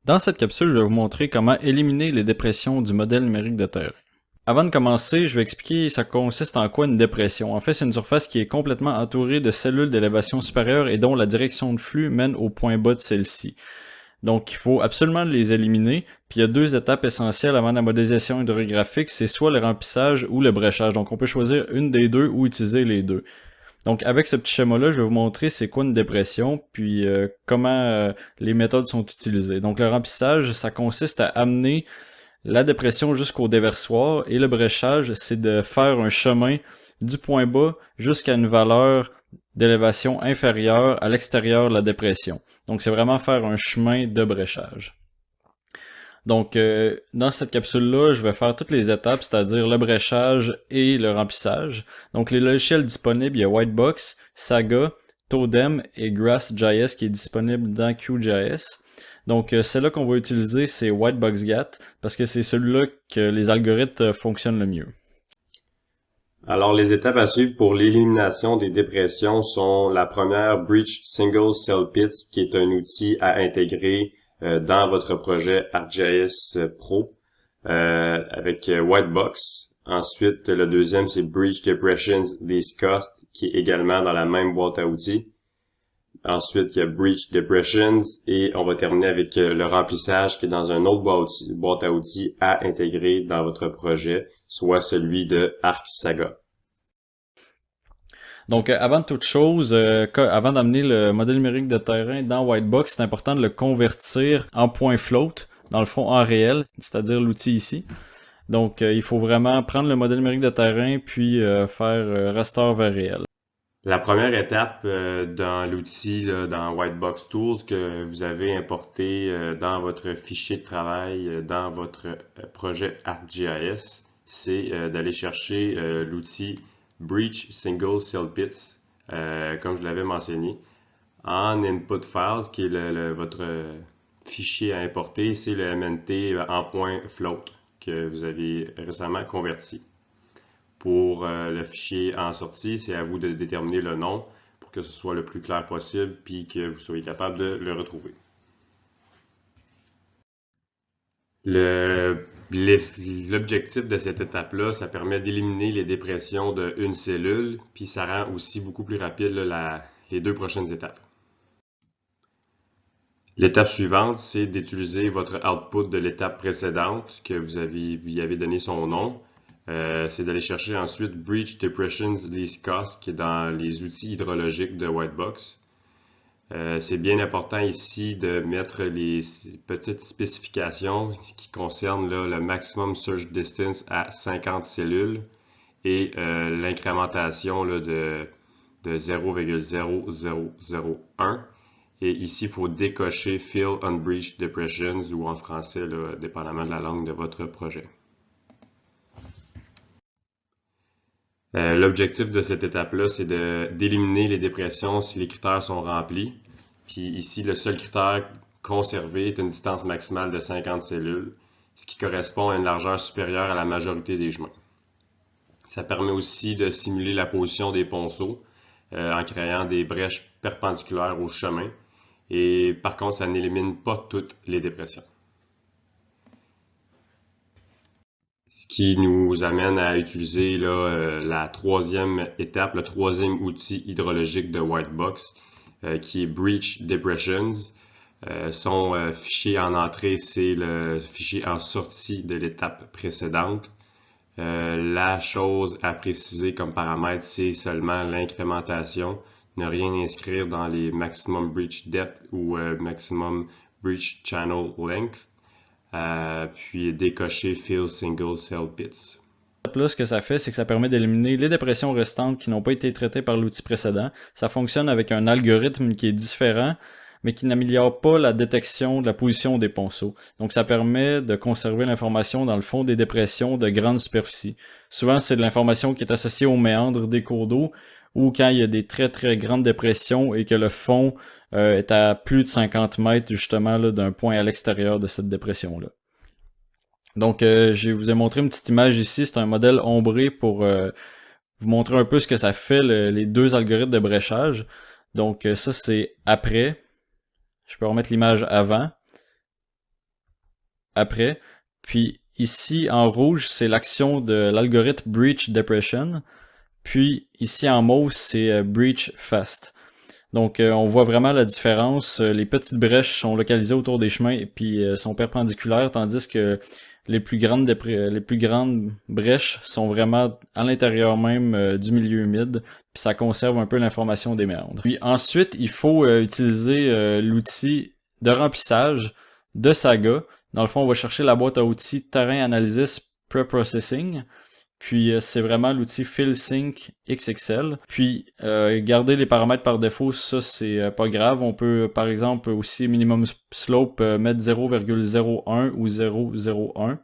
Dans cette capsule, je vais vous montrer comment éliminer les dépressions du modèle numérique de terrain. Avant de commencer, je vais expliquer ça consiste en quoi une dépression. En fait, c'est une surface qui est complètement entourée de cellules d'élévation supérieure et dont la direction de flux mène au point bas de celle-ci. Donc, il faut absolument les éliminer. Puis il y a deux étapes essentielles avant la modélisation hydrographique, c'est soit le remplissage ou le bréchage. Donc, on peut choisir une des deux ou utiliser les deux. Donc, avec ce petit schéma-là, je vais vous montrer c'est quoi une dépression, puis comment les méthodes sont utilisées. Donc, le remplissage, ça consiste à amener la dépression jusqu'au déversoir, et le bréchage, c'est de faire un chemin du point bas jusqu'à une valeur d'élévation inférieure à l'extérieur de la dépression. Donc, c'est vraiment faire un chemin de bréchage. Donc, dans cette capsule-là, je vais faire toutes les étapes, c'est-à-dire le bréchage et le remplissage. Donc, les logiciels disponibles, il y a Whitebox, Saga, Totem et Grass.js qui est disponible dans QGIS. Donc, celle-là qu'on va utiliser, c'est WhiteboxGat, parce que c'est celui-là que les algorithmes fonctionnent le mieux. Alors, les étapes à suivre pour l'élimination des dépressions sont la première, Breach Single Cell Pits, qui est un outil à intégrer dans votre projet ArcGIS Pro avec Whitebox. Ensuite, le deuxième, c'est Breach Depressions Least Cost, qui est également dans la même boîte à outils. Ensuite, il y a Breach Depressions et on va terminer avec le remplissage qui est dans un autre boîte à outils à intégrer dans votre projet, soit celui de ArcSaga. Donc, avant toute chose, avant d'amener le modèle numérique de terrain dans Whitebox, c'est important de le convertir en point float, dans le fond en réel, c'est-à-dire l'outil ici. Donc, il faut vraiment prendre le modèle numérique de terrain puis faire raster vers réel. La première étape dans l'outil, dans Whitebox Tools que vous avez importé dans votre fichier de travail, dans votre projet ArcGIS, c'est d'aller chercher l'outil Breach Single Cell Pits, comme je l'avais mentionné. En Input Files, qui est votre fichier à importer, c'est le MNT en point float que vous avez récemment converti. Pour le fichier en sortie, c'est à vous de déterminer le nom pour que ce soit le plus clair possible puis que vous soyez capable de le retrouver. L'objectif de cette étape-là, ça permet d'éliminer les dépressions d'une cellule, puis ça rend aussi beaucoup plus rapide les deux prochaines étapes. L'étape suivante, c'est d'utiliser votre output de l'étape précédente que vous y avez donné son nom. C'est d'aller chercher ensuite Breach Depressions Least Cost qui est dans les outils hydrologiques de Whitebox. C'est bien important ici de mettre les petites spécifications qui concernent là, le maximum search distance à 50 cellules et l'incrémentation de 0,0001. Et ici, il faut décocher Fill on Breach Depressions ou en français, là, dépendamment de la langue de votre projet. L'objectif de cette étape-là, c'est d'éliminer les dépressions si les critères sont remplis. Puis ici, le seul critère conservé est une distance maximale de 50 cellules, ce qui correspond à une largeur supérieure à la majorité des chemins. Ça permet aussi de simuler la position des ponceaux en créant des brèches perpendiculaires au chemin. Et par contre, ça n'élimine pas toutes les dépressions. Ce qui nous amène à utiliser là, la troisième étape, le troisième outil hydrologique de Whitebox, qui est Breach Depressions. Son fichier en entrée, c'est le fichier en sortie de l'étape précédente. La chose à préciser comme paramètre, c'est seulement l'incrémentation. Ne rien inscrire dans les maximum breach depth ou maximum breach channel length. Puis décocher Fill Single Cell Pits. Là, ce que ça fait, c'est que ça permet d'éliminer les dépressions restantes qui n'ont pas été traitées par l'outil précédent. Ça fonctionne avec un algorithme qui est différent, mais qui n'améliore pas la détection de la position des ponceaux. Donc ça permet de conserver l'information dans le fond des dépressions de grande superficie. Souvent, c'est de l'information qui est associée aux méandres des cours d'eau, ou quand il y a des très très grandes dépressions et que le fond est à plus de 50 mètres justement là, d'un point à l'extérieur de cette dépression-là. Donc, je vous ai montré une petite image ici, c'est un modèle ombré pour vous montrer un peu ce que ça fait, les deux algorithmes de bréchage. Donc, ça c'est après. Je peux remettre l'image avant. après. Puis ici, en rouge, c'est l'action de l'algorithme Breach Depression. Puis ici, en mauve, c'est Breach Fast. Donc, on voit vraiment la différence. Les petites brèches sont localisées autour des chemins et puis sont perpendiculaires, tandis que les plus grandes brèches sont vraiment à l'intérieur même du milieu humide, puis ça conserve un peu l'information des méandres. Puis ensuite, il faut utiliser l'outil de remplissage de Saga. Dans le fond, on va chercher la boîte à outils Terrain Analysis Preprocessing. Puis c'est vraiment l'outil FillSync XXL. Puis garder les paramètres par défaut, ça c'est pas grave. On peut par exemple aussi minimum slope mettre 0,01 ou 0,01.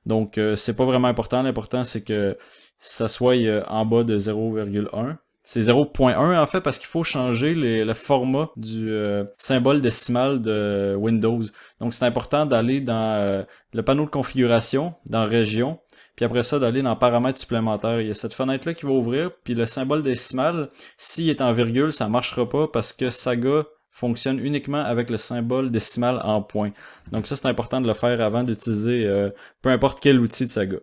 Donc c'est pas vraiment important. L'important c'est que ça soit en bas de 0,1. C'est 0.1 en fait parce qu'il faut changer le format du symbole décimal de Windows. Donc c'est important d'aller dans le panneau de configuration, dans Région, puis après ça d'aller dans Paramètres supplémentaires. Il y a cette fenêtre-là qui va ouvrir, puis le symbole décimal, s'il est en virgule, ça ne marchera pas parce que Saga fonctionne uniquement avec le symbole décimal en point. Donc ça c'est important de le faire avant d'utiliser peu importe quel outil de Saga.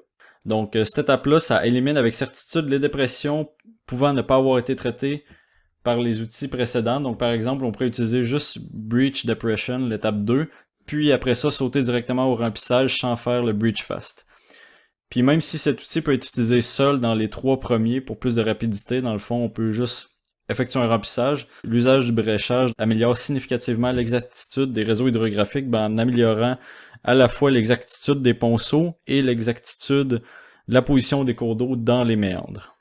Donc cette étape-là, ça élimine avec certitude les dépressions pouvant ne pas avoir été traitées par les outils précédents. Donc par exemple, on pourrait utiliser juste Breach Depression, l'étape 2, puis après ça, sauter directement au remplissage sans faire le Breach Fast. Puis même si cet outil peut être utilisé seul dans les 3 premiers pour plus de rapidité, dans le fond, on peut juste effectuer un remplissage. L'usage du bréchage améliore significativement l'exactitude des réseaux hydrographiques en améliorant à la fois l'exactitude des ponceaux et l'exactitude de la position des cours d'eau dans les méandres.